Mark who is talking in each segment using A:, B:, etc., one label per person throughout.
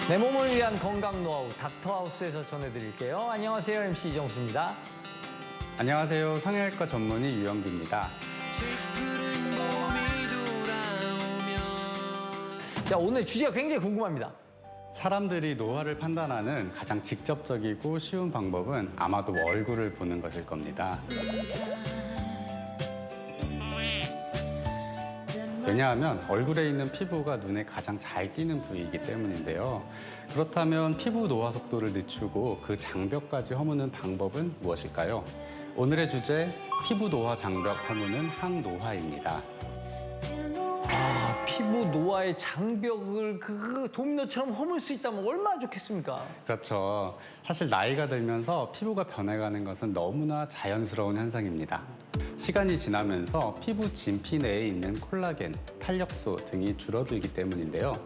A: 내 몸을 위한 건강 노하우 닥터하우스에서 전해드릴게요. 안녕하세요, MC 이정수입니다.
B: 안녕하세요. 성형외과 전문의 유영규입니다.
A: 자, 오늘 주제가 굉장히 궁금합니다.
B: 사람들이 노화를 판단하는 가장 직접적이고 쉬운 방법은 아마도 얼굴을 보는 것일 겁니다. 왜냐하면 얼굴에 있는 피부가 눈에 가장 잘 띄는 부위이기 때문인데요. 그렇다면 피부 노화 속도를 늦추고 그 장벽까지 허무는 방법은 무엇일까요? 오늘의 주제, 피부 노화 장벽 허무는 항노화입니다.
A: 피부 노화의 장벽을 도미노처럼 허물 수 있다면 얼마나 좋겠습니까?
B: 그렇죠. 사실 나이가 들면서 피부가 변해가는 것은 너무나 자연스러운 현상입니다. 시간이 지나면서 피부 진피 내에 있는 콜라겐, 탄력소 등이 줄어들기 때문인데요.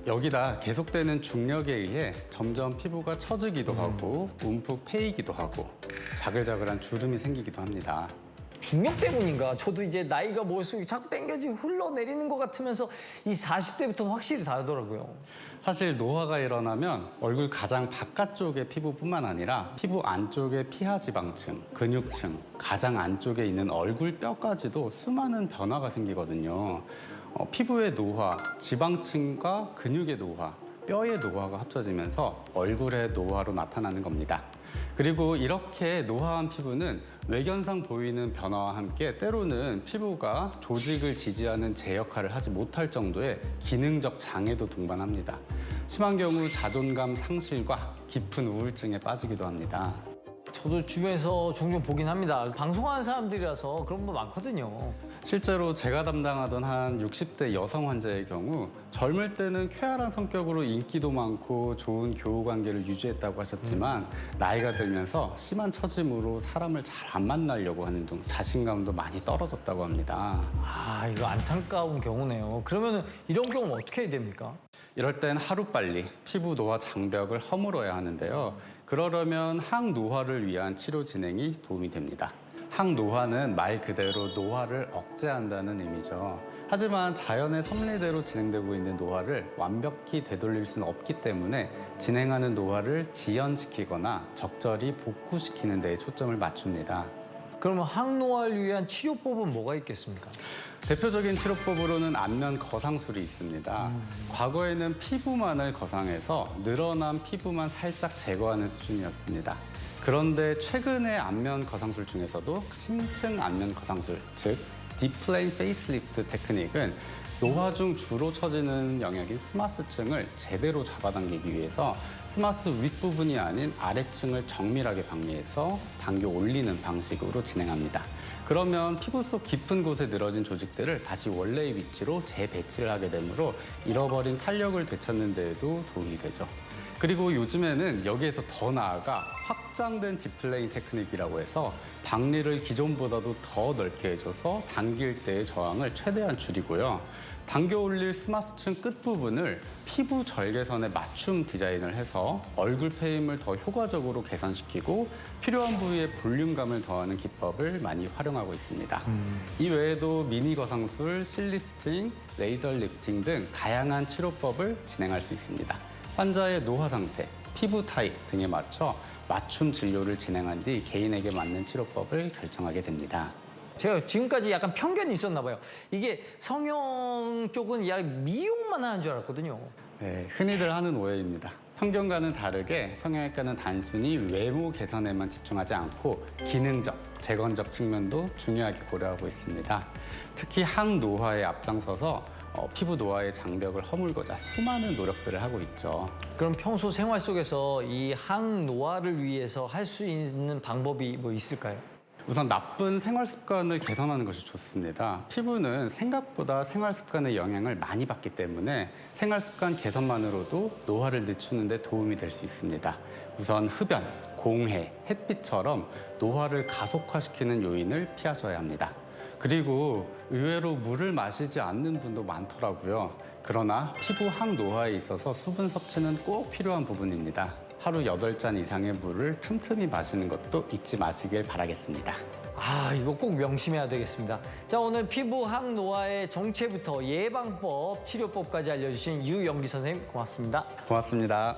B: 여기다 계속되는 중력에 의해 점점 피부가 처지기도 하고 움푹 패이기도 하고 자글자글한 주름이 생기기도 합니다.
A: 중력 때문인가? 저도 이제 나이가 먹을수록 자꾸 땡겨지고 흘러내리는 것 같으면서 이 40대부터는 확실히 다르더라고요.
B: 사실 노화가 일어나면 얼굴 가장 바깥쪽의 피부뿐만 아니라 피부 안쪽의 피하지방층, 근육층, 가장 안쪽에 있는 얼굴뼈까지도 수많은 변화가 생기거든요. 피부의 노화, 지방층과 근육의 노화, 뼈의 노화가 합쳐지면서 얼굴의 노화로 나타나는 겁니다. 그리고 이렇게 노화한 피부는 외견상 보이는 변화와 함께 때로는 피부가 조직을 지지하는 제 역할을 하지 못할 정도의 기능적 장애도 동반합니다. 심한 경우 자존감 상실과 깊은 우울증에 빠지기도 합니다.
A: 저도 주변에서 종종 보긴 합니다. 방송하는 사람들이라서 그런 분 많거든요.
B: 실제로 제가 담당하던 한 60대 여성 환자의 경우 젊을 때는 쾌활한 성격으로 인기도 많고 좋은 교우 관계를 유지했다고 하셨지만 나이가 들면서 심한 처짐으로 사람을 잘 안 만나려고 하는 등 자신감도 많이 떨어졌다고 합니다.
A: 이거 안타까운 경우네요. 그러면 이런 경우는 어떻게 해야 됩니까?
B: 이럴 땐 하루빨리 피부 노화 장벽을 허물어야 하는데요. 그러려면 항노화를 위한 치료 진행이 도움이 됩니다. 항노화는 말 그대로 노화를 억제한다는 의미죠. 하지만 자연의 섭리대로 진행되고 있는 노화를 완벽히 되돌릴 수는 없기 때문에 진행하는 노화를 지연시키거나 적절히 복구시키는 데에 초점을 맞춥니다.
A: 그러면 항노화를 위한 치료법은 뭐가 있겠습니까?
B: 대표적인 치료법으로는 안면 거상술이 있습니다. 과거에는 피부만을 거상해서 늘어난 피부만 살짝 제거하는 수준이었습니다. 그런데 최근의 안면 거상술 중에서도 심층 안면 거상술, 즉 딥플레인 페이스리프트 테크닉은 노화 중 주로 처지는 영역인 스마스층을 제대로 잡아당기기 위해서 스마스 윗부분이 아닌 아래층을 정밀하게 박리해서 당겨 올리는 방식으로 진행합니다. 그러면 피부 속 깊은 곳에 늘어진 조직들을 다시 원래의 위치로 재배치를 하게 되므로 잃어버린 탄력을 되찾는 데에도 도움이 되죠. 그리고 요즘에는 여기에서 더 나아가 확장된 딥플레인 테크닉이라고 해서 박리를 기존보다도 더 넓게 해줘서 당길 때의 저항을 최대한 줄이고요. 당겨 올릴 스마스층 끝부분을 피부 절개선에 맞춤 디자인을 해서 얼굴 페임을 더 효과적으로 개선시키고 필요한 부위에 볼륨감을 더하는 기법을 많이 활용하고 있습니다. 이 외에도 미니 거상술, 실리프팅, 레이저 리프팅 등 다양한 치료법을 진행할 수 있습니다. 환자의 노화 상태, 피부 타입 등에 맞춰 맞춤 진료를 진행한 뒤 개인에게 맞는 치료법을 결정하게 됩니다.
A: 제가 지금까지 약간 편견이 있었나 봐요. 이게 성형 쪽은 미용만 하는 줄 알았거든요.
B: 네, 흔히들 하는 오해입니다. 편견과는 다르게 성형외과는 단순히 외모 개선에만 집중하지 않고 기능적, 재건적 측면도 중요하게 고려하고 있습니다. 특히 항노화에 앞장서서 피부 노화의 장벽을 허물고자 수많은 노력들을 하고 있죠.
A: 그럼 평소 생활 속에서 이 항노화를 위해서 할 수 있는 방법이 뭐 있을까요?
B: 우선 나쁜 생활 습관을 개선하는 것이 좋습니다. 피부는 생각보다 생활 습관의 영향을 많이 받기 때문에 생활 습관 개선만으로도 노화를 늦추는 데 도움이 될 수 있습니다. 우선 흡연, 공해, 햇빛처럼 노화를 가속화시키는 요인을 피하셔야 합니다. 그리고 의외로 물을 마시지 않는 분도 많더라고요. 그러나 피부 항노화에 있어서 수분 섭취는 꼭 필요한 부분입니다. 하루 8잔 이상의 물을 틈틈이 마시는 것도 잊지 마시길 바라겠습니다.
A: 아, 이거 꼭 명심해야 되겠습니다. 자, 오늘 피부 항노화의 정체부터 예방법, 치료법까지 알려주신 유영기 선생님 고맙습니다.
B: 고맙습니다.